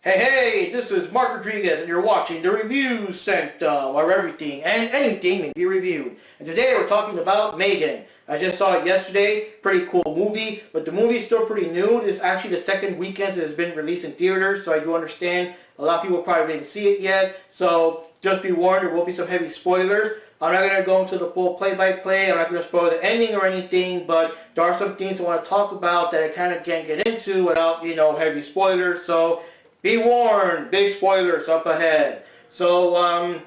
Hey, this is Mark Rodriguez, and you're watching the Review Sanctum, where everything and anything may be reviewed. And today we're talking about M3GAN. I just saw it yesterday. Pretty cool movie, but the movie's still pretty new. This is actually the second weekend it has been released in theaters, so I do understand a lot of people probably didn't see it yet. So just be warned, there will be some heavy spoilers. I'm not going to go into the full play-by-play. I'm not going to spoil the ending or anything, but there are some things I want to talk about that I kind of can't get into without, heavy spoilers. So be warned, big spoilers up ahead. So,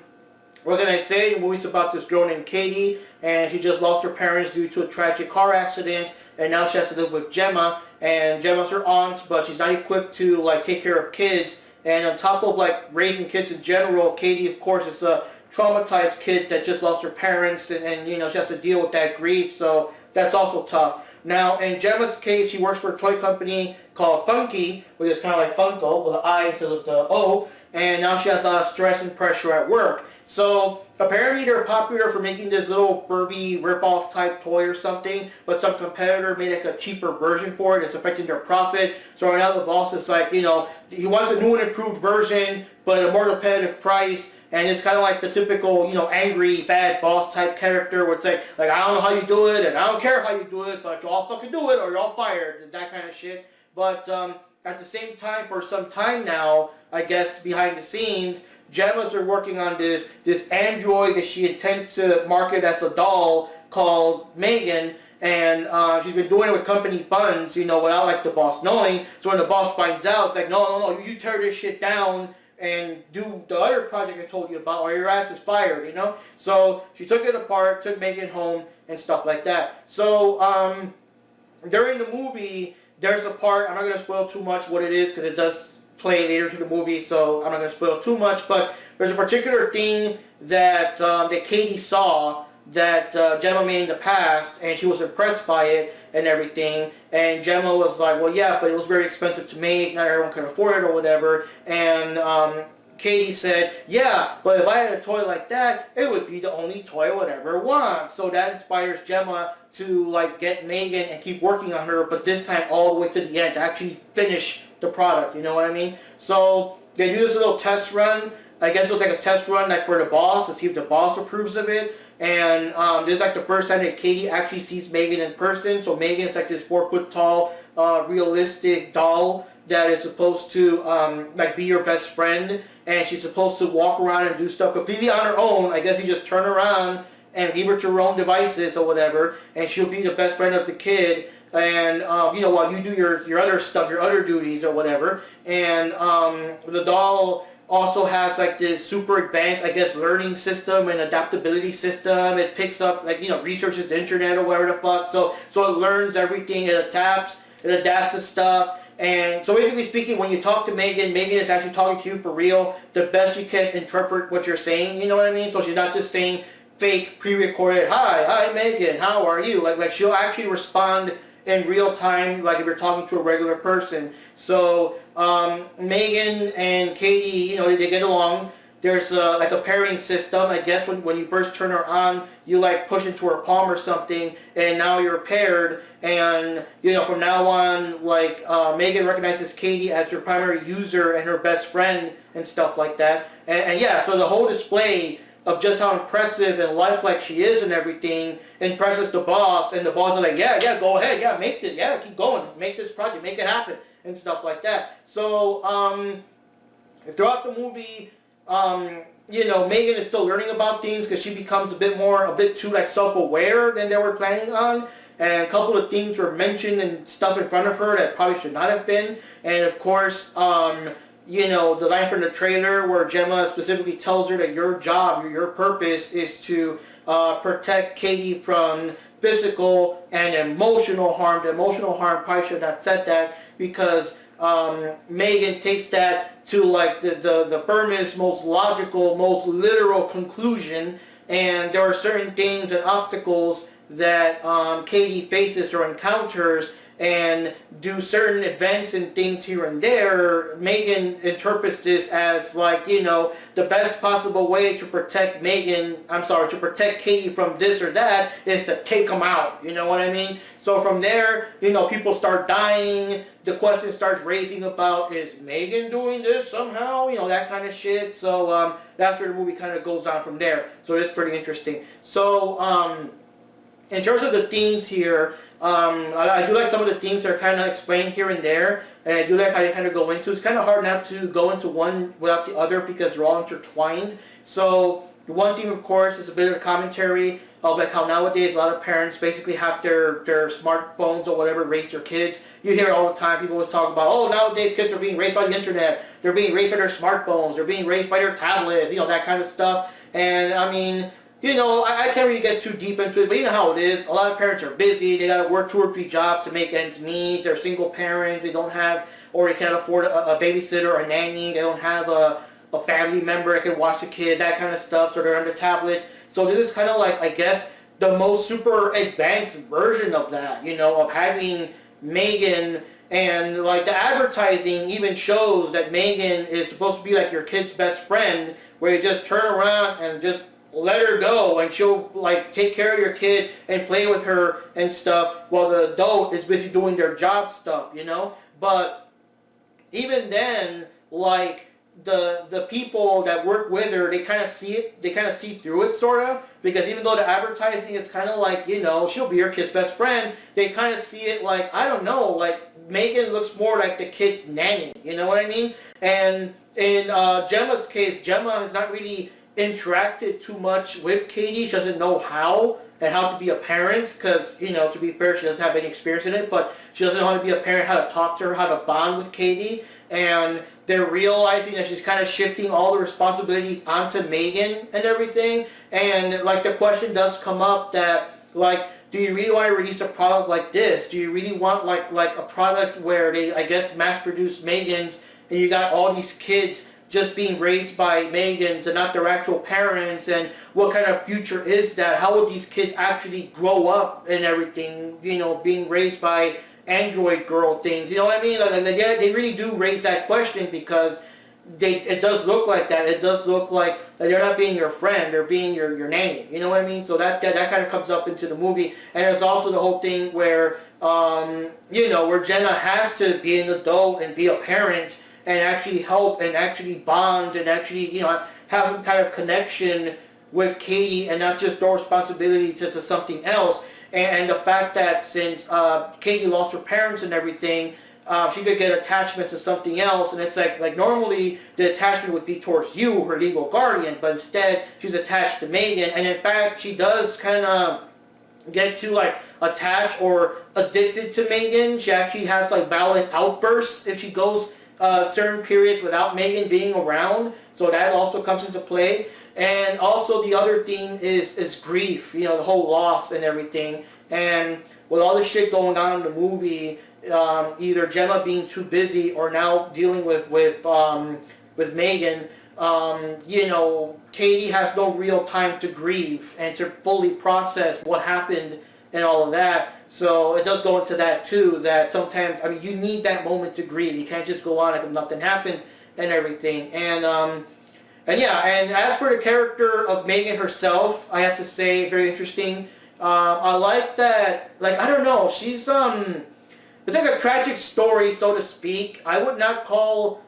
what can I say? The movie's about this girl named Katie, and she just lost her parents due to a tragic car accident, and now she has to live with Gemma, and Gemma's her aunt, but she's not equipped to, take care of kids, and on top of, raising kids in general, Katie, of course, is a traumatized kid that just lost her parents, and she has to deal with that grief, so that's also tough. Now, in Gemma's case, she works for a toy company called Funky, which is kind of like Funko, with an I instead of the O, and now she has a lot of stress and pressure at work. So, apparently they're popular for making this little Furby rip-off type toy or something, but some competitor made a cheaper version for it. It's affecting their profit. So right now the boss is he wants a new and improved version, but at a more competitive price. And it's kind of like the typical, angry, bad boss type character where it's like, I don't know how you do it, and I don't care how you do it, but you all fucking do it or you're all fired, that kind of shit. But at the same time, for some time now, I guess behind the scenes, Gemma's been working on this android that she intends to market as a doll called M3GAN, and she's been doing it with company funds, without the boss knowing. So when the boss finds out, it's like, no, you tear this shit down and do the other project I told you about, or your ass is fired, So she took it apart, took M3GAN home, and stuff like that. So during the movie, there's a part, I'm not going to spoil too much what it is, because it does play later to the movie, so I'm not going to spoil too much, but there's a particular thing that Katie saw that Gemma made in the past, and she was impressed by it and everything, and Gemma was like, well, yeah, but it was very expensive to make, not everyone can afford it or whatever, and Katie said, yeah, but if I had a toy like that, it would be the only toy I would ever want. So that inspires Gemma to get M3GAN and keep working on her, but this time all the way to the end to actually finish the product, you know what I mean? So they do this little test run. I guess it was a test run for the boss to see if the boss approves of it. And this is the first time that Katie actually sees M3GAN in person. So M3GAN is this 4 foot tall, realistic doll that is supposed to be your best friend, and she's supposed to walk around and do stuff completely on her own. I guess you just turn around and leave her to her own devices or whatever, and she'll be the best friend of the kid. And while you do your other stuff, your other duties or whatever. And the doll also has this super advanced, I guess, learning system and adaptability system. It picks up researches the internet or whatever the fuck. So it learns everything. It adapts to stuff. And so basically speaking, when you talk to M3GAN, M3GAN is actually talking to you for real, the best you can interpret what you're saying, you know what I mean? So she's not just saying fake, pre-recorded, hi M3GAN, how are you? She'll actually respond in real time, if you're talking to a regular person. So M3GAN and Katie, they get along. There's a pairing system. I guess when you first turn her on, you push into her palm or something, and now you're paired. And from now on, M3GAN recognizes Katie as her primary user and her best friend and stuff like that. And yeah, so the whole display of just how impressive and lifelike she is and everything impresses the boss, and the boss is like, yeah, go ahead, yeah, make it, yeah, keep going, make this project, make it happen, and stuff like that. So throughout the movie, M3GAN is still learning about things because she becomes a bit too self-aware than they were planning on, and a couple of things were mentioned and stuff in front of her that probably should not have been. And of course, the line from the trailer where Gemma specifically tells her that your job, your purpose is to protect Katie from physical and emotional harm. The emotional harm, probably should not have said that, because M3GAN takes that to the firmest, most logical, most literal conclusion, and there are certain things and obstacles that Katie faces or encounters and do certain events and things here and there, Megan interprets this as like, you know, the best possible way to protect to protect Katie from this or that is to take them out, you know what I mean? So from there, you know, people start dying, the question starts raising about, is Megan doing this somehow, you know, that kind of shit. So that's where the movie kind of goes on from there. So it's pretty interesting. So in terms of the themes here, I do like some of the themes that are kind of explained here and there, and I do like how they kind of go into. It's kind of hard not to go into one without the other because they're all intertwined. So the one theme, of course, is a bit of a commentary of like how nowadays a lot of parents basically have their smartphones or whatever raise their kids. You hear it all the time. People always talk about, oh, nowadays kids are being raised by the internet. They're being raised by their smartphones. They're being raised by their tablets. You know, that kind of stuff. And I mean, you know, I can't really get too deep into it, but you know how it is. A lot of parents are busy. They got to work 2 or 3 jobs to make ends meet. They're single parents. They don't have, or they can't afford a babysitter or a nanny. They don't have a family member that can watch the kid, that kind of stuff. So they're on their tablets. So this is kind of like, I guess, the most super advanced version of that, you know, of having Megan. And like the advertising even shows that Megan is supposed to be like your kid's best friend, where you just turn around and just let her go and she'll like take care of your kid and play with her and stuff while the adult is busy doing their job stuff, you know. But even then, like the people that work with her, they kind of see it, they kind of see through it sort of, because even though the advertising is kind of like, you know, she'll be your kid's best friend, they kind of see it like, I don't know, like Megan looks more like the kid's nanny, you know what I mean? And in Gemma's case, Gemma has not really interacted too much with Katie. She doesn't know how and how to be a parent because, you know, to be fair, she doesn't have any experience in it, but she doesn't know how to be a parent, how to talk to her, how to bond with Katie. And they're realizing that she's kind of shifting all the responsibilities onto Megan and everything. And like the question does come up that like, do you really want to release a product like this? Do you really want like a product where they, I guess, mass produce Megans and you got all these kids just being raised by Megans and not their actual parents, and what kind of future is that? How would these kids actually grow up and everything, you know, being raised by android girl things, you know what I mean? Like yeah, they really do raise that question because it does look like that. It does look like that they're not being your friend, they're being your nanny, you know what I mean? So that kind of comes up into the movie. And there's also the whole thing where, you know, where Jenna has to be an adult and be a parent and actually help and actually bond and actually, you know, have some kind of connection with Katie and not just throw responsibility to something else. And the fact that since Katie lost her parents and everything, she could get attachments to something else, and it's like normally the attachment would be towards you, her legal guardian, but instead she's attached to Megan, and in fact she does kind of get to like attach or addicted to Megan. She actually has like violent outbursts if she goes certain periods without Megan being around, so that also comes into play. And also the other theme is grief, you know, the whole loss and everything. And with all this shit going on in the movie, either Gemma being too busy or now dealing with Megan, you know, Katie has no real time to grieve and to fully process what happened and all of that. So it does go into that too, that sometimes, I mean, you need that moment to grieve. You can't just go on like if nothing happened and everything. And yeah, and as for the character of Megan herself, I have to say it's very interesting. I like that, like, I don't know, she's, it's like a tragic story, so to speak. I would not call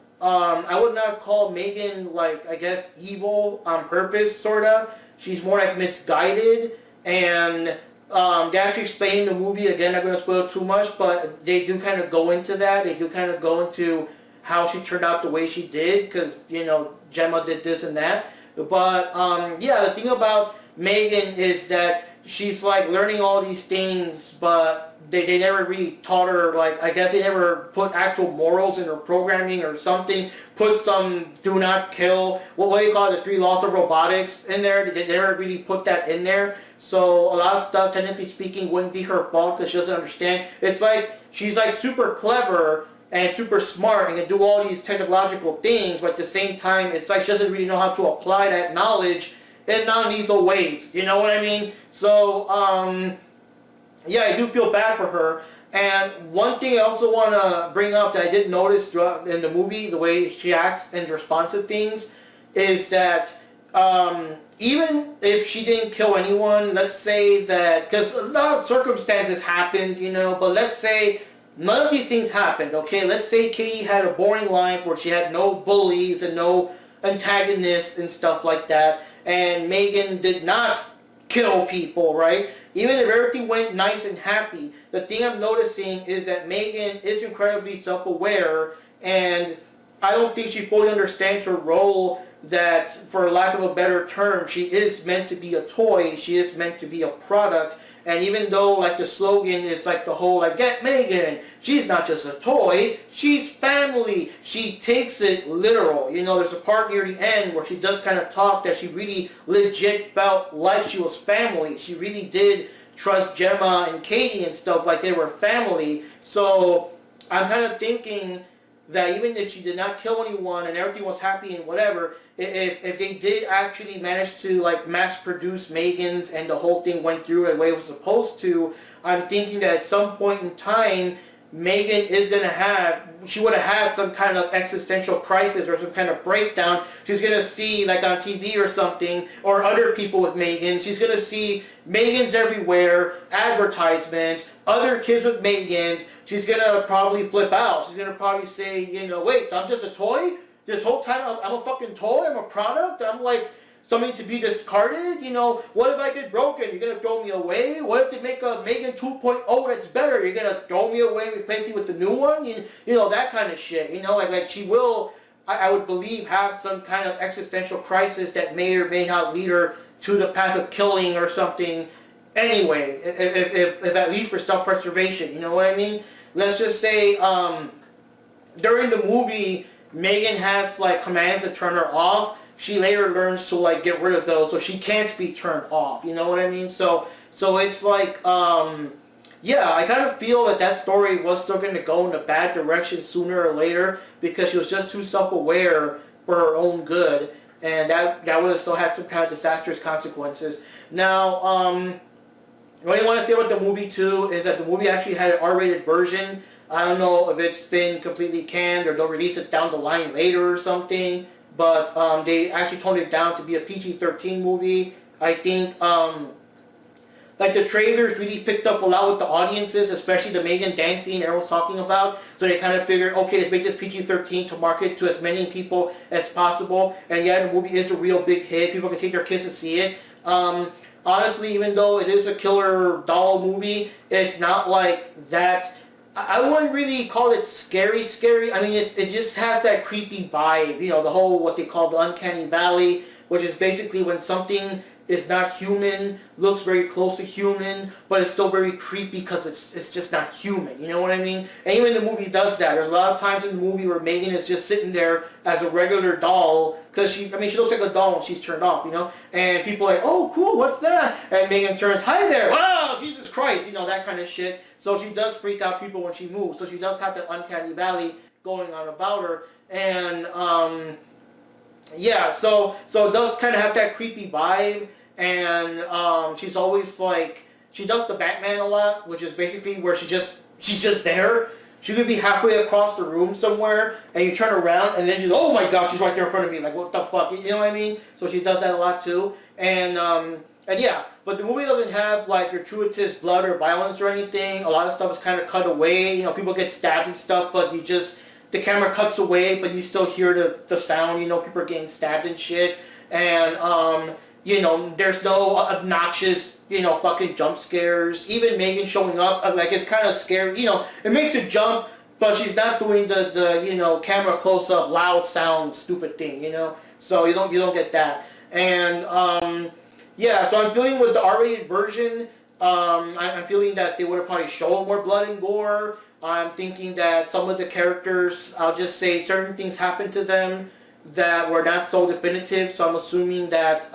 Megan, like, I guess, evil on purpose, sorta. She's more like misguided, and they actually explain in the movie, again, I'm not going to spoil too much, but they do kind of go into that. They do kind of go into how she turned out the way she did, because, you know, Gemma did this and that. But, yeah, the thing about Megan is that she's, like, learning all these things, but they never really taught her, like, I guess they never put actual morals in her programming or something, put some do not kill, what do you call it, the 3 laws of robotics in there. They never really put that in there. So a lot of stuff, technically speaking, wouldn't be her fault because she doesn't understand. It's like, she's like super clever and super smart and can do all these technological things, but at the same time, it's like she doesn't really know how to apply that knowledge in non-lethal ways. You know what I mean? So, yeah, I do feel bad for her. And one thing I also want to bring up that I did notice throughout in the movie, the way she acts in response to things, is that even if she didn't kill anyone, let's say that, because a lot of circumstances happened, you know, but let's say none of these things happened, okay? Let's say Katie had a boring life where she had no bullies and no antagonists and stuff like that, and Megan did not kill people, right? Even if everything went nice and happy, the thing I'm noticing is that Megan is incredibly self-aware, and I don't think she fully understands her role, that, for lack of a better term, she is meant to be a toy, she is meant to be a product. And even though, like, the slogan is like the whole, like, get Megan, she's not just a toy, she's family. She takes it literal. You know, there's a part near the end where she does kind of talk that she really legit felt like she was family. She really did trust Gemma and Katie and stuff like they were family. So I'm kind of thinking that even if she did not kill anyone and everything was happy and whatever, if they did actually manage to, like, mass produce Megan's and the whole thing went through the way it was supposed to, I'm thinking that at some point in time, Megan is going to have, she would have had some kind of existential crisis or some kind of breakdown. She's going to see, like, on TV or something, or other people with Megan, she's going to see Megan's everywhere, advertisements, other kids with Megan's. She's going to probably flip out. She's going to probably say, you know, wait, so I'm just a toy? This whole time I'm a fucking toy? I'm a product? I'm like something to be discarded? You know, what if I get broken? You're going to throw me away? What if they make a Megan 2.0 that's better? You're going to throw me away and replace me with the new one? You know, that kind of shit. You know, like she will, I would believe, have some kind of existential crisis that may or may not lead her to the path of killing or something. Anyway, if at least for self-preservation, you know what I mean? Let's just say during the movie, Megan has, like, commands to turn her off. She later learns to, like, get rid of those, so she can't be turned off. You know what I mean? So it's like, yeah, I kind of feel that that story was still going to go in a bad direction sooner or later because she was just too self-aware for her own good, and that would have still had some kind of disastrous consequences. Now, what I want to say about the movie too is that the movie actually had an R-rated version. I don't know if it's been completely canned or they'll release it down the line later or something, but they actually toned it down to be a PG-13 movie. I think like the trailers really picked up a lot with the audiences, especially the Megan dance scene everyone's talking about. So they kind of figured, okay, let's make this PG-13 to market to as many people as possible. And yeah, the movie is a real big hit. People can take their kids to see it. Honestly, even though it is a killer doll movie, it's not like that. I wouldn't really call it scary. I mean, it just has that creepy vibe, you know, the whole, what they call the uncanny valley, which is basically when something is not human, looks very close to human, but it's still very creepy because it's just not human, you know what I mean? And even the movie does that. There's a lot of times in the movie where Megan is just sitting there as a regular doll, because she looks like a doll when she's turned off, you know? And people are like, oh, cool, what's that? And Megan turns, hi there, wow, Jesus Christ, you know, that kind of shit. So she does freak out people when she moves. So she does have that uncanny valley going on about her. And, yeah, so it does kind of have that creepy vibe. And she's always like, she does the Batman a lot, which is basically where she's just there. She could be halfway across the room somewhere, and you turn around, and then she's, oh my gosh, she's right there in front of me, like, what the fuck, you know what I mean? So she does that a lot too. And yeah, but the movie doesn't have, like, gratuitous blood or violence or anything. A lot of stuff is kind of cut away. You know, people get stabbed and stuff, but the camera cuts away, but you still hear the sound, you know, people are getting stabbed and shit. And, you know, there's no obnoxious, you know, fucking jump scares. Even Megan showing up, like, it's kind of scary. You know, it makes you jump, but she's not doing the you know, camera close-up, loud sound, stupid thing, you know? So you don't get that. And, yeah, so I'm feeling with the R-rated version, I'm feeling that they would have probably shown more blood and gore. I'm thinking that some of the characters, I'll just say certain things happened to them that were not so definitive. So I'm assuming that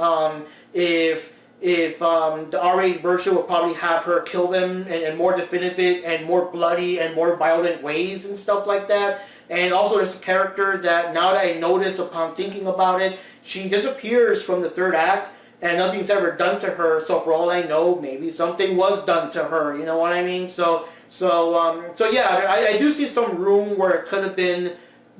if the R-rated version will probably have her kill them in more definitive and more bloody and more violent ways and stuff like that. And also there's a character that, now that I notice upon thinking about it, she disappears from the third act and nothing's ever done to her. So for all I know, maybe something was done to her, you know what I mean? So So yeah, I do see some room where it could have been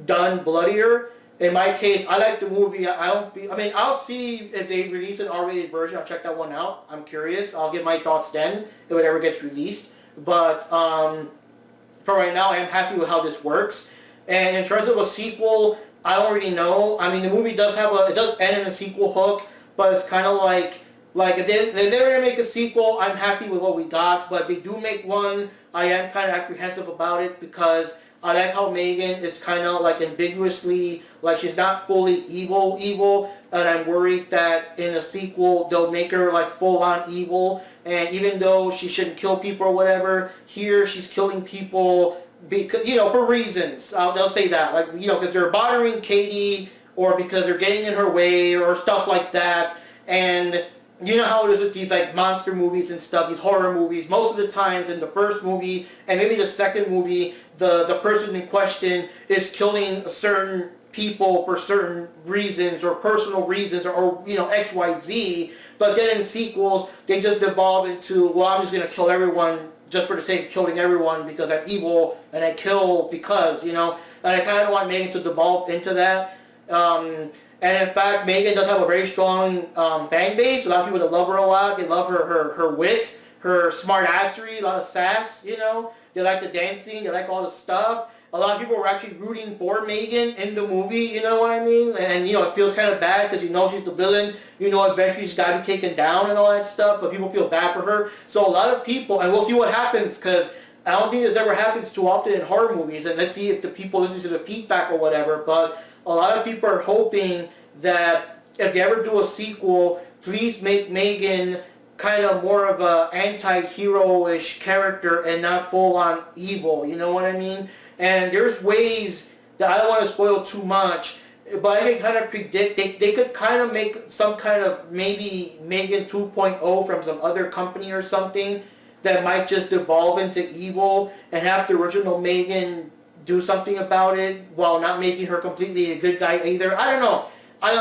done bloodier. In my case, I like the movie. I mean, I'll see if they release an R-rated version. I'll check that one out. I'm curious. I'll give my thoughts then if it ever gets released. But for right now, I am happy with how this works. And in terms of a sequel, I don't really know. I mean, the movie does it does end in a sequel hook, but it's kind of like if they're going to make a sequel, I'm happy with what we got. But if they do make one, I am kind of apprehensive about it because I like how Megan is kind of like ambiguously, like she's not fully evil, and I'm worried that in a sequel they'll make her like full-on evil. And even though she shouldn't kill people or whatever, here she's killing people because, for reasons. They'll say that, like, because they're bothering Katie or because they're getting in her way or stuff like that. And you know how it is with these like monster movies and stuff, these horror movies. Most of the times in the first movie and maybe the second movie, the person in question is killing certain people for certain reasons or personal reasons or X, Y, Z. But then in sequels, they just devolve into, well, I'm just going to kill everyone just for the sake of killing everyone because I'm evil and I kill because, And I kind of want Megan to devolve into that. And in fact, Megan does have a very strong fan base. A lot of people that love her a lot. They love her wit, her smart assery, a lot of sass, They like the dancing. They like all the stuff. A lot of people were actually rooting for Megan in the movie, you know what I mean? And, it feels kind of bad because she's the villain. Eventually she's got to be taken down and all that stuff, but people feel bad for her. So a lot of people, and we'll see what happens because I don't think this ever happens too often in horror movies, and let's see if the people listen to the feedback or whatever, but a lot of people are hoping that if they ever do a sequel, please make Megan kind of more of a anti-hero-ish character and not full-on evil, you know what I mean? And there's ways that I don't want to spoil too much, but I can kind of predict, they could kind of make some kind of maybe Megan 2.0 from some other company or something that might just devolve into evil and have the original Megan do something about it while not making her completely a good guy either. I don't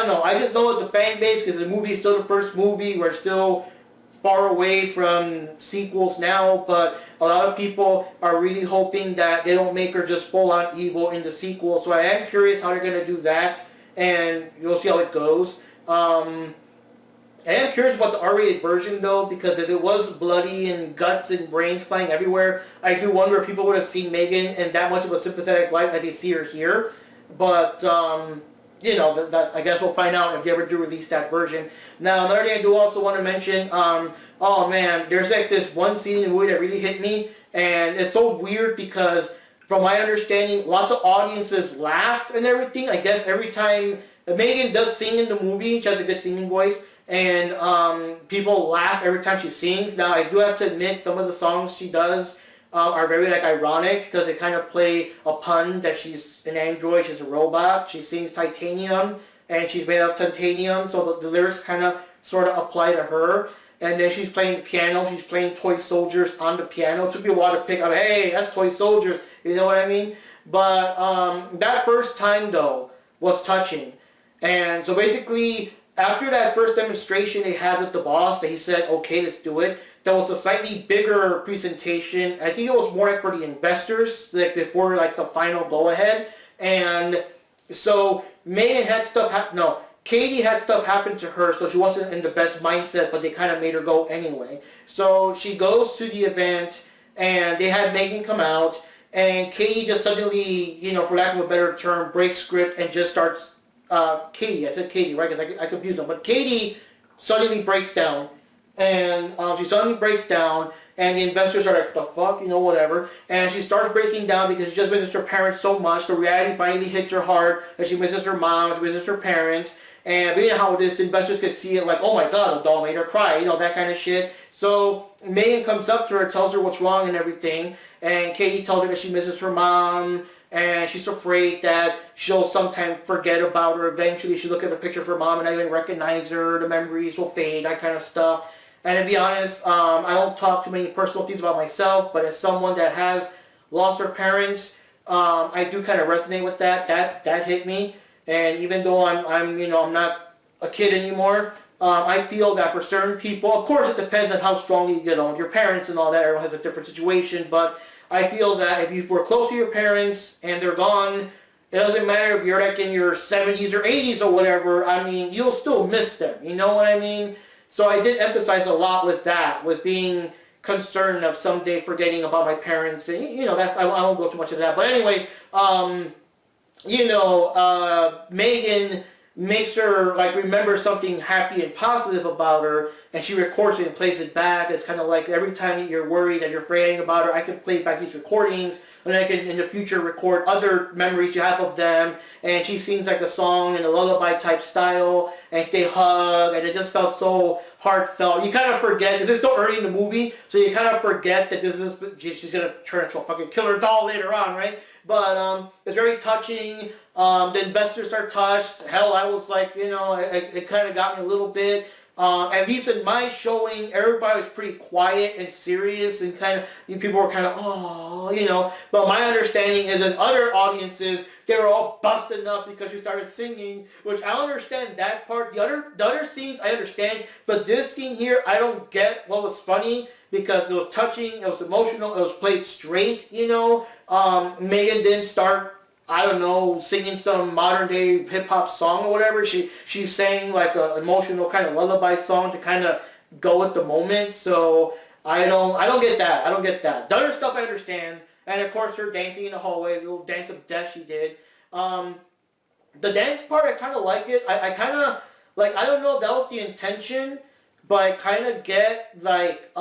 know. I just know it's the fan base because the movie is still the first movie. We're still far away from sequels now, but a lot of people are really hoping that they don't make her just full-on evil in the sequel. So I am curious how they're going to do that, and you'll see how it goes. I am curious about the R-rated version though, because if it was bloody and guts and brains flying everywhere, I do wonder if people would have seen Megan in that much of a sympathetic light that they see her here. But that I guess we'll find out if they ever do release that version. Now, another thing I do also want to mention, oh man, there's like this one scene in the movie that really hit me, and it's so weird because, from my understanding, lots of audiences laughed and everything. I guess every time Megan does sing in the movie, she has a good singing voice, and people laugh every time she sings. Now, I do have to admit, some of the songs she does are very ironic because they kind of play a pun that she's an android, she's a robot. She sings titanium and she's made of titanium, so the lyrics kind of sort of apply to her. And then she's playing the piano, she's playing Toy Soldiers on the piano. It took me a while to pick up, hey, that's Toy Soldiers, you know what I mean? But that first time though was touching. And so basically, after that first demonstration they had with the boss, that he said, okay, let's do it. There was a slightly bigger presentation. I think it was more like for the investors, like before like the final go-ahead. And so Megan had Katie had stuff happen to her, so she wasn't in the best mindset, but they kind of made her go anyway. So she goes to the event, and they had Megan come out, and Katie just suddenly, for lack of a better term, breaks script and just starts, Katie, I said Katie, right, because I confused them, but Katie suddenly breaks down. And she suddenly breaks down, and the investors are like, the fuck, whatever. And she starts breaking down because she just misses her parents so much. The reality finally hits her hard that she misses her mom, she misses her parents. And you know how it is, the investors could see it like, oh my god, the doll made her cry, that kind of shit. So Megan comes up to her, tells her what's wrong and everything. And Katie tells her that she misses her mom, and she's afraid that she'll sometime forget about her. Eventually she'll look at a picture of her mom and not even recognize her, the memories will fade, that kind of stuff. And to be honest, I don't talk too many personal things about myself, but as someone that has lost their parents, I do kind of resonate with that. That hit me. And even though I'm not a kid anymore, I feel that for certain people, of course it depends on how strongly you get on with your parents and all that. Everyone has a different situation, but I feel that if you were close to your parents and they're gone, it doesn't matter if you're like in your 70s or 80s or whatever, I mean, you'll still miss them, you know what I mean? So I did emphasize a lot with that, with being concerned of someday forgetting about my parents, and you know, that's, I won't go too much into that, but anyways, you know, Megan makes her like remember something happy and positive about her, and she records it and plays it back. It's kind of like every time you're worried, that you're forgetting about her, I can play back these recordings, and I can in the future record other memories you have of them. And she sings like a song in a lullaby type style, and they hug, and it just felt so heartfelt. You kind of forget, because it's still early in the movie, so you kind of forget that this is, she's going to turn into a fucking killer doll later on, right? But it's very touching. The investors are touched. Hell, I was like, you know, it kind of got me a little bit. At least in my showing, everybody was pretty quiet and serious, and kind of, people were kind of, oh, you know. But my understanding is in other audiences, they were all busting up because she started singing, which I understand that part. The other scenes I understand, but this scene here, I don't get what was funny, because it was touching, it was emotional, it was played straight, you know. Megan didn't start, I don't know, singing some modern day hip hop song or whatever. She sang like an emotional kind of lullaby song to kind of go with the moment. So I don't get that. I don't get that. The other stuff I understand, and of course her dancing in the hallway, the little dance of death she did. The dance part, I kind of like it. I kind of like, I don't know if that was the intention, but I kind of get like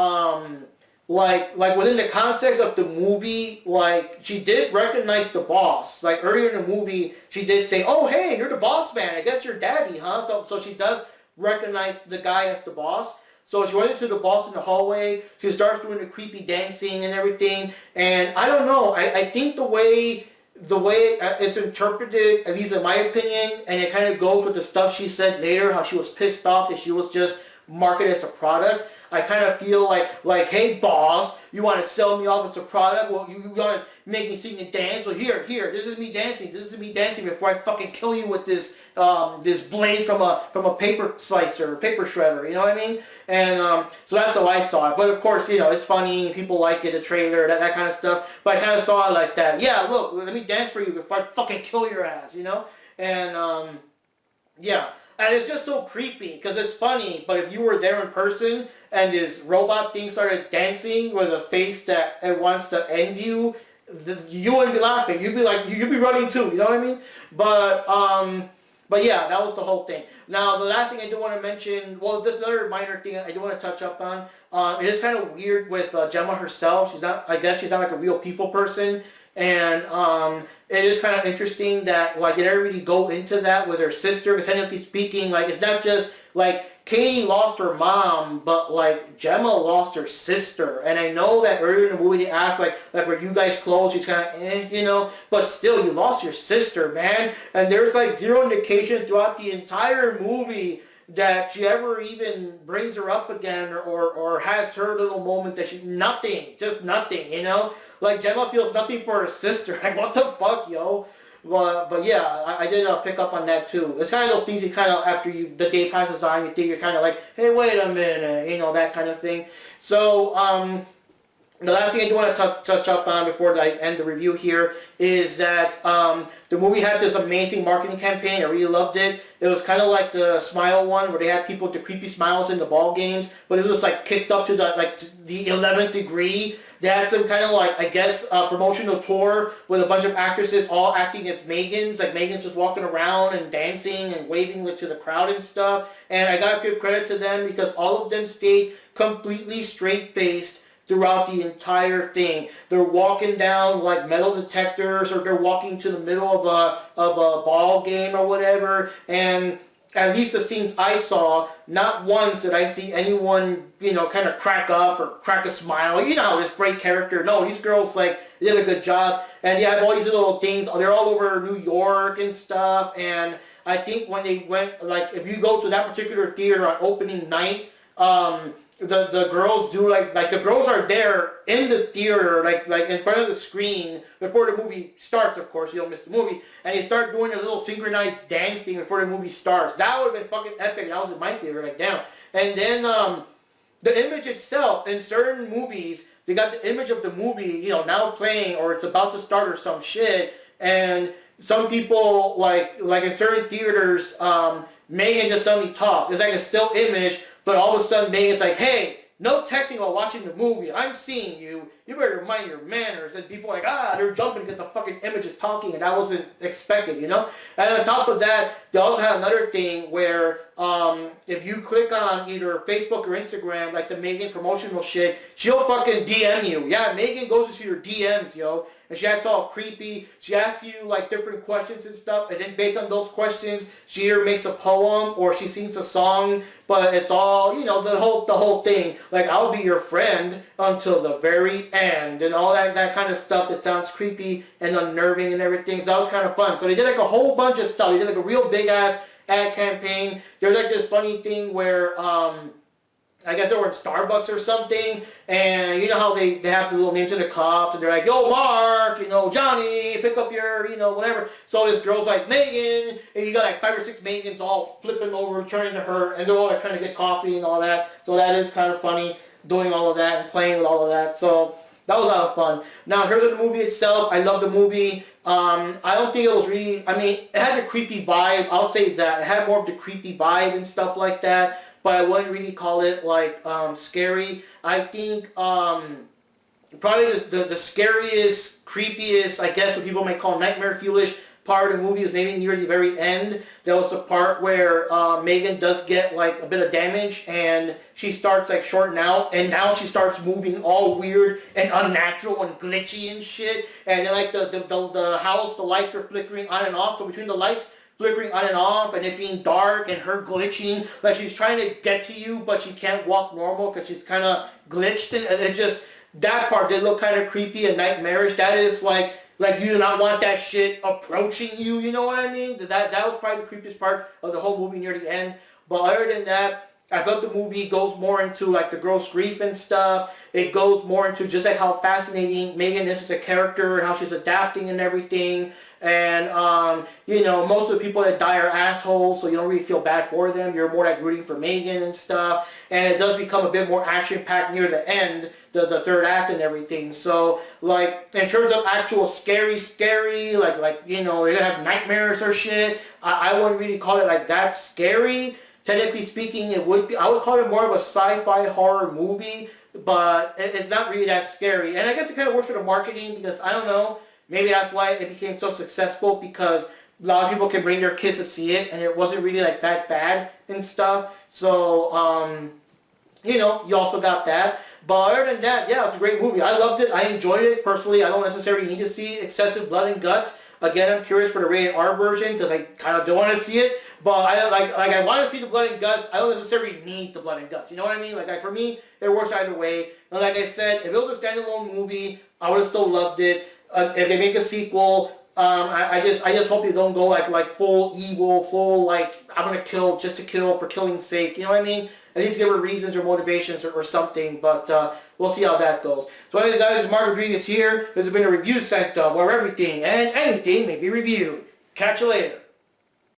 within the context of the movie, like, she did recognize the boss. Like, earlier in the movie, she did say, oh, hey, you're the boss man. I guess you're daddy, huh? So she does recognize the guy as the boss. So she went into the boss in the hallway. She starts doing the creepy dancing and everything. And I don't know. I think the way it's interpreted, at least in my opinion, and it kind of goes with the stuff she said later, how she was pissed off that she was just marketed as a product. I kind of feel like, hey boss, you want to sell me off as a product? Well, you want to make me sing and dance? Well, here, this is me dancing. This is me dancing before I fucking kill you with this this blade from a paper slicer, paper shredder. You know what I mean? And so that's how I saw it. But of course, you know, it's funny. People like it, the trailer, that kind of stuff. But I kind of saw it like that. Yeah, look, let me dance for you before I fucking kill your ass. You know? And yeah. And it's just so creepy, because it's funny, but if you were there in person and this robot thing started dancing with a face that it wants to end you, you wouldn't be laughing. You'd be like, you'd be running too, you know what I mean? But yeah, that was the whole thing. Now, the last thing I do want to mention, well, this another minor thing I do want to touch up on. It is kind of weird with Gemma herself. I guess she's not like a real people person. And it is kind of interesting that, like, it didn't really go into that with her sister. Because technically speaking, like, it's not just like Katie lost her mom, but like Gemma lost her sister. And I know that earlier in the movie they asked like were you guys close? She's kind of you know, but still, you lost your sister, man. And there's like zero indication throughout the entire movie that she ever even brings her up again, or has her little moment that nothing, just nothing, you know? Like, Gemma feels nothing for her sister. Like, what the fuck, yo? But yeah, I did pick up on that too. It's kind of those things you kind of, after the day passes on, you think you're kind of like, hey, wait a minute, you know, that kind of thing. So, the last thing I do want to touch up on before I end the review here is that the movie had this amazing marketing campaign. I really loved it. It was kind of like the Smile one, where they had people with the creepy smiles in the ball games, but it was like kicked up to the 11th degree. They had some kind of like, I guess, promotional tour with a bunch of actresses all acting as Megans. Like, Megan's just walking around and dancing and waving to the crowd and stuff. And I gotta give credit to them, because all of them stayed completely straight-faced throughout the entire thing. They're walking down like metal detectors, or they're walking to the middle of a ball game or whatever, and at least the scenes I saw, not once did I see anyone, you know, kind of crack up or crack a smile. You know, this great character. No, these girls, like, did a good job. And you have all these little things. They're all over New York and stuff. And I think when they went, like, if you go to that particular theater on opening night, the girls do like the girls are there in the theater, like in front of the screen before the movie starts. Of course, you don't miss the movie, and they start doing a little synchronized dance thing before the movie starts. That would have been fucking epic. That was in my theater, like, damn. And then the image itself in certain movies, they got the image of the movie, you know, now playing or it's about to start or some shit, and some people, like in certain theaters, Megan just suddenly talks. It's like a still image, but all of a sudden Megan's like, hey, no texting while watching the movie. I'm seeing you. You better mind your manners. And people are like, they're jumping because the fucking image is talking, and that wasn't expected, you know? And on top of that, they also have another thing where if you click on either Facebook or Instagram, like the Megan promotional shit, she'll fucking DM you. Yeah, Megan goes into your DMs, yo. And she acts all creepy. She asks you like different questions and stuff, and then based on those questions, she either makes a poem or she sings a song. But it's all, you know, the whole thing. Like, I'll be your friend until the very end, and all that kind of stuff that sounds creepy and unnerving and everything. So that was kind of fun. So they did like a whole bunch of stuff. They did like a real big ass ad campaign. There's like this funny thing where I guess they were in Starbucks or something, and you know how they have the little names in the cups, and they're like, yo, Mark, you know, Johnny, pick up your, you know, whatever. So this girl's like, Megan, and you got like 5 or 6 Megans all flipping over, turning to her, and they're all like trying to get coffee and all that. So that is kind of funny, doing all of that and playing with all of that. So that was a lot of fun. Now, in terms of the movie itself, I love the movie. I don't think it was really, I mean, it had a creepy vibe. I'll say that. It had more of the creepy vibe and stuff like that. But I wouldn't really call it like scary. I think probably the scariest, creepiest, I guess what people might call nightmare fuelish part of the movie is maybe near the very end. There was a part where Megan does get like a bit of damage and she starts like shorting out, and now she starts moving all weird and unnatural and glitchy and shit. And then like the house, the lights are flickering on and off. So between the lights flickering on and off and it being dark and her glitching, like she's trying to get to you but she can't walk normal because she's kind of glitched, and it just, that part did look kind of creepy and nightmarish. That is like you do not want that shit approaching you, you know what I mean? That was probably the creepiest part of the whole movie near the end. But other than that, I felt the movie goes more into like the girl's grief and stuff. It goes more into just like how fascinating Megan is as a character and how she's adapting and everything. And, you know, most of the people that die are assholes, so you don't really feel bad for them. You're more like rooting for Megan and stuff. And it does become a bit more action-packed near the end, the third act and everything. So, like, in terms of actual scary, like you know, you're gonna have nightmares or shit, I wouldn't really call it like that scary. Technically speaking, it would be, I would call it more of a sci-fi horror movie, but it's not really that scary. And I guess it kind of works for the marketing because, I don't know, maybe that's why it became so successful, because a lot of people can bring their kids to see it, and it wasn't really like that bad and stuff. So, you know, you also got that. But other than that, yeah, it's a great movie. I loved it. I enjoyed it. Personally, I don't necessarily need to see excessive blood and guts. Again, I'm curious for the rated R version because I kind of don't want to see it. But I want to see the blood and guts. I don't necessarily need the blood and guts. You know what I mean? Like for me, it works either way. And like I said, if it was a standalone movie, I would have still loved it. If they make a sequel, I just hope they don't go like full evil, full like I'm gonna kill just to kill for killing's sake. You know what I mean? At least give her reasons or motivations or something. But we'll see how that goes. So anyway, guys, Mark Rodriguez here. This has been a review Sanctum, where everything and anything may be reviewed. Catch you later.